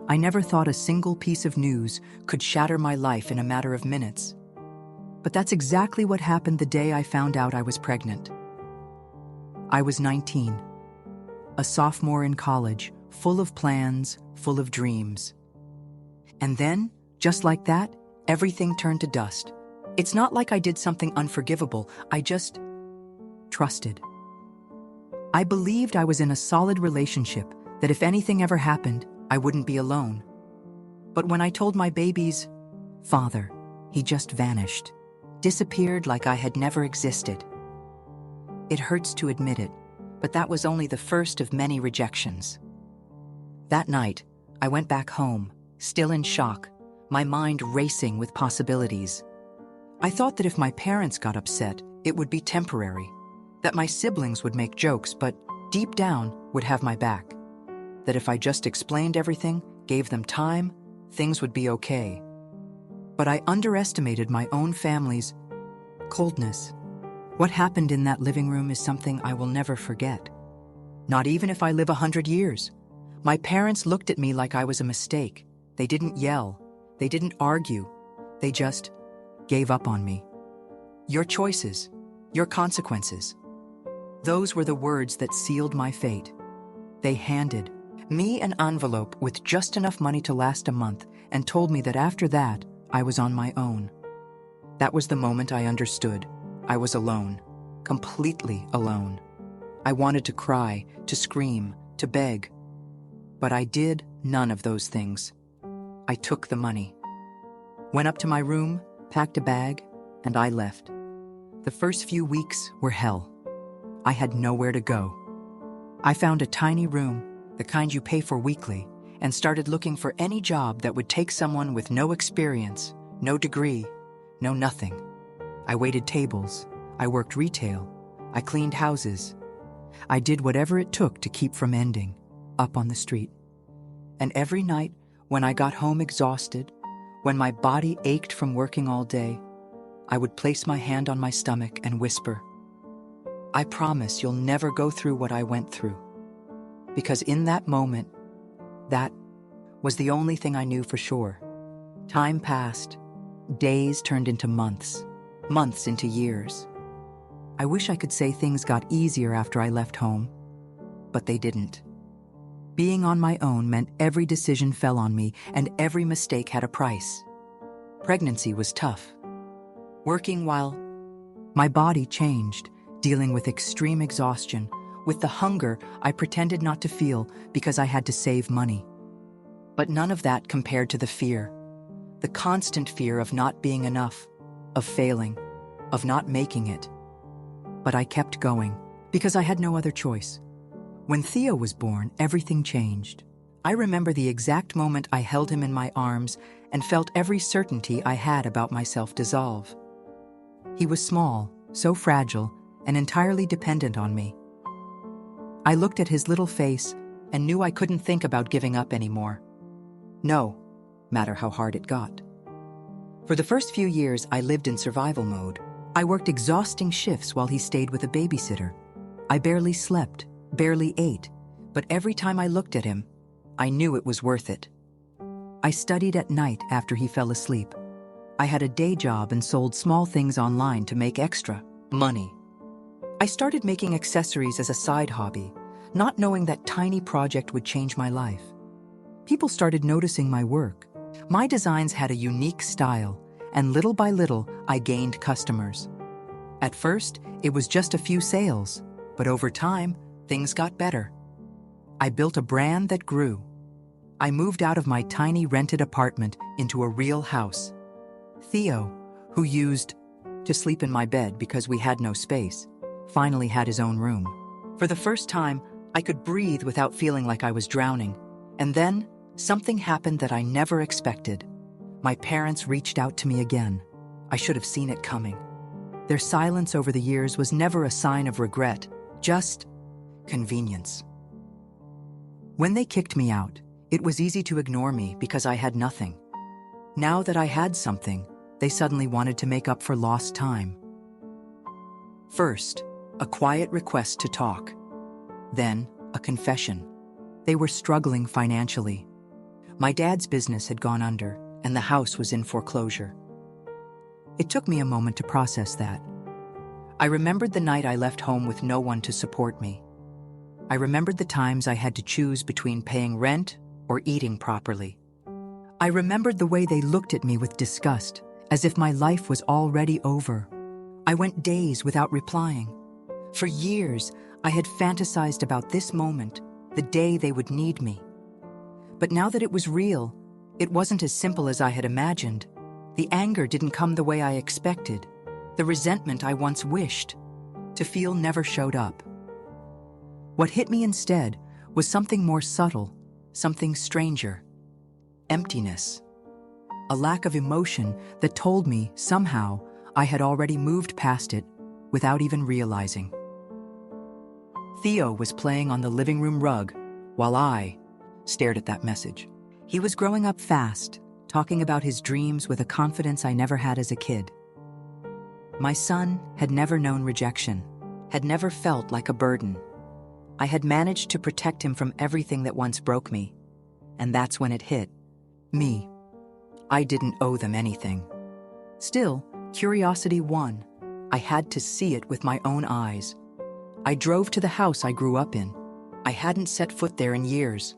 I never thought a single piece of news could shatter my life in a matter of minutes. But that's exactly what happened the day I found out I was pregnant. I was 19, a sophomore in college, full of plans, full of dreams. And then, just like that, everything turned to dust. It's not like I did something unforgivable, I just trusted. I believed I was in a solid relationship, that if anything ever happened, I wouldn't be alone. But when I told my baby's father, he just vanished, disappeared like I had never existed. It hurts to admit it, but that was only the first of many rejections. That night, I went back home, still in shock, my mind racing with possibilities. I thought that if my parents got upset, it would be temporary, that my siblings would make jokes, but deep down would have my back. That if I just explained everything, gave them time, things would be okay. But I underestimated my own family's coldness. What happened in that living room is something I will never forget. Not even if I live 100 years. My parents looked at me like I was a mistake. They didn't yell. They didn't argue. They just gave up on me. Your choices, your consequences. Those were the words that sealed my fate. They handed me an envelope with just enough money to last a month and told me that after that, I was on my own. That was the moment I understood. I was alone, completely alone. I wanted to cry, to scream, to beg. But I did none of those things. I took the money, went up to my room, packed a bag, and I left. The first few weeks were hell. I had nowhere to go. I found a tiny room, the kind you pay for weekly, and started looking for any job that would take someone with no experience, no degree, no nothing. I waited tables, I worked retail, I cleaned houses. I did whatever it took to keep from ending up on the street. And every night, when I got home exhausted, when my body ached from working all day, I would place my hand on my stomach and whisper, "I promise you'll never go through what I went through." Because in that moment, that was the only thing I knew for sure. Time passed. Days turned into months, months into years. I wish I could say things got easier after I left home, but they didn't. Being on my own meant every decision fell on me and every mistake had a price. Pregnancy was tough. Working while my body changed, dealing with extreme exhaustion, with the hunger I pretended not to feel because I had to save money. But none of that compared to the fear, the constant fear of not being enough, of failing, of not making it. But I kept going because I had no other choice. When Theo was born, everything changed. I remember the exact moment I held him in my arms and felt every certainty I had about myself dissolve. He was small, so fragile, and entirely dependent on me. I looked at his little face and knew I couldn't think about giving up anymore. No matter how hard it got. For the first few years, I lived in survival mode. I worked exhausting shifts while he stayed with a babysitter. I barely slept, barely ate, but every time I looked at him, I knew it was worth it. I studied at night after he fell asleep. I had a day job and sold small things online to make extra money. I started making accessories as a side hobby, not knowing that tiny project would change my life. People started noticing my work. My designs had a unique style, and little by little, I gained customers. At first, it was just a few sales, but over time, things got better. I built a brand that grew. I moved out of my tiny rented apartment into a real house. Theo, who used to sleep in my bed because we had no space, finally had his own room. For the first time, I could breathe without feeling like I was drowning. And then, something happened that I never expected. My parents reached out to me again. I should have seen it coming. Their silence over the years was never a sign of regret, just convenience. When they kicked me out, it was easy to ignore me because I had nothing. Now that I had something, they suddenly wanted to make up for lost time. First, a quiet request to talk. Then, a confession. They were struggling financially. My dad's business had gone under, and the house was in foreclosure. It took me a moment to process that. I remembered the night I left home with no one to support me. I remembered the times I had to choose between paying rent or eating properly. I remembered the way they looked at me with disgust, as if my life was already over. I went days without replying. For years, I had fantasized about this moment, the day they would need me. But now that it was real, it wasn't as simple as I had imagined. The anger didn't come the way I expected. The resentment I once wished to feel never showed up. What hit me instead was something more subtle, something stranger. Emptiness. A lack of emotion that told me, somehow, I had already moved past it without even realizing. Theo was playing on the living room rug while I stared at that message. He was growing up fast, talking about his dreams with a confidence I never had as a kid. My son had never known rejection, had never felt like a burden. I had managed to protect him from everything that once broke me, and that's when it hit me. I didn't owe them anything. Still, curiosity won. I had to see it with my own eyes. I drove to the house I grew up in. I hadn't set foot there in years.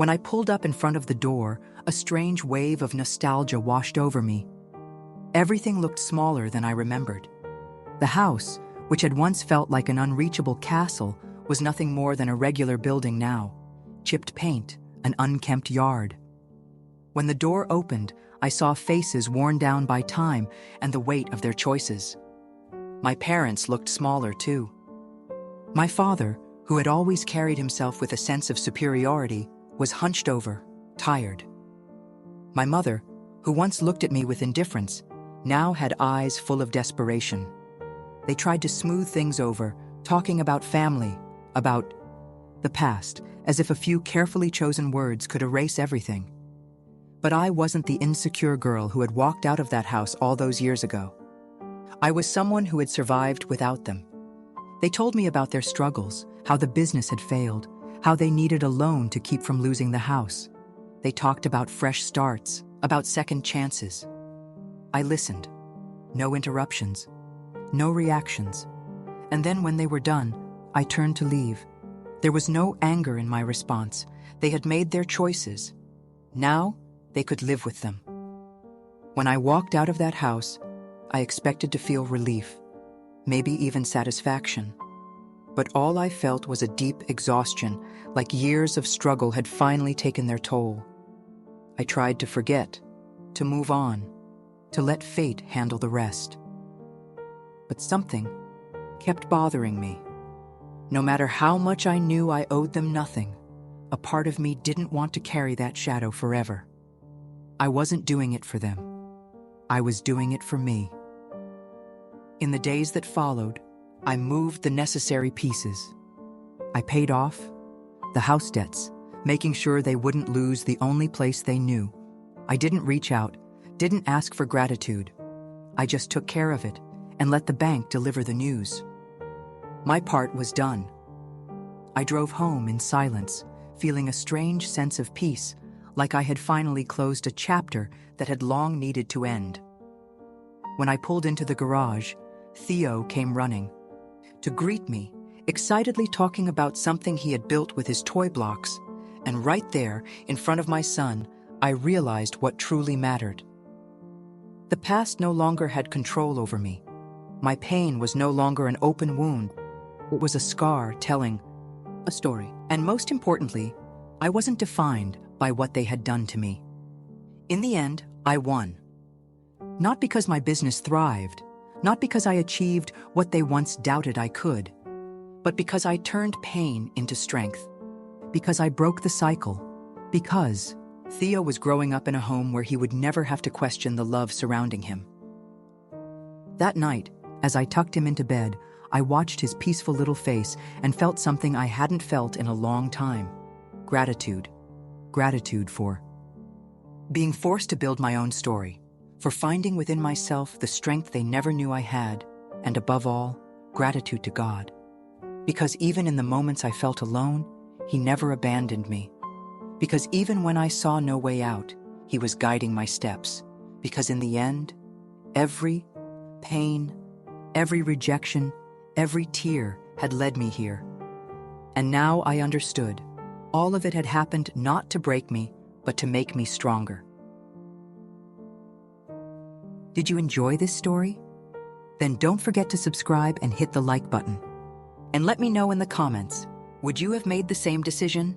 When I pulled up in front of the door, a strange wave of nostalgia washed over me. Everything looked smaller than I remembered. The house, which had once felt like an unreachable castle, was nothing more than a regular building now. Chipped paint, an unkempt yard. When the door opened, I saw faces worn down by time and the weight of their choices. My parents looked smaller too. My father, who had always carried himself with a sense of superiority, was hunched over, tired. My mother, who once looked at me with indifference, now had eyes full of desperation. They tried to smooth things over, talking about family, about the past, as if a few carefully chosen words could erase everything. But I wasn't the insecure girl who had walked out of that house all those years ago. I was someone who had survived without them. They told me about their struggles, how the business had failed, how they needed a loan to keep from losing the house. They talked about fresh starts, about second chances. I listened. No interruptions, no reactions. And then when they were done, I turned to leave. There was no anger in my response. They had made their choices. Now, they could live with them. When I walked out of that house, I expected to feel relief, maybe even satisfaction. But all I felt was a deep exhaustion, like years of struggle had finally taken their toll. I tried to forget, to move on, to let fate handle the rest. But something kept bothering me. No matter how much I knew I owed them nothing, a part of me didn't want to carry that shadow forever. I wasn't doing it for them. I was doing it for me. In the days that followed, I moved the necessary pieces. I paid off the house debts, making sure they wouldn't lose the only place they knew. I didn't reach out, didn't ask for gratitude. I just took care of it and let the bank deliver the news. My part was done. I drove home in silence, feeling a strange sense of peace, like I had finally closed a chapter that had long needed to end. When I pulled into the garage, Theo came running to greet me, excitedly talking about something he had built with his toy blocks. And right there, in front of my son, I realized what truly mattered. The past no longer had control over me. My pain was no longer an open wound. It was a scar telling a story. And most importantly, I wasn't defined by what they had done to me. In the end, I won. Not because my business thrived, not because I achieved what they once doubted I could, but because I turned pain into strength, because I broke the cycle, because Theo was growing up in a home where he would never have to question the love surrounding him. That night, as I tucked him into bed, I watched his peaceful little face and felt something I hadn't felt in a long time. Gratitude. Gratitude for being forced to build my own story, for finding within myself the strength they never knew I had, and above all, gratitude to God. Because even in the moments I felt alone, He never abandoned me. Because even when I saw no way out, He was guiding my steps. Because in the end, every pain, every rejection, every tear had led me here. And now I understood. All of it had happened not to break me, but to make me stronger. Did you enjoy this story? Then don't forget to subscribe and hit the like button. And let me know in the comments, would you have made the same decision?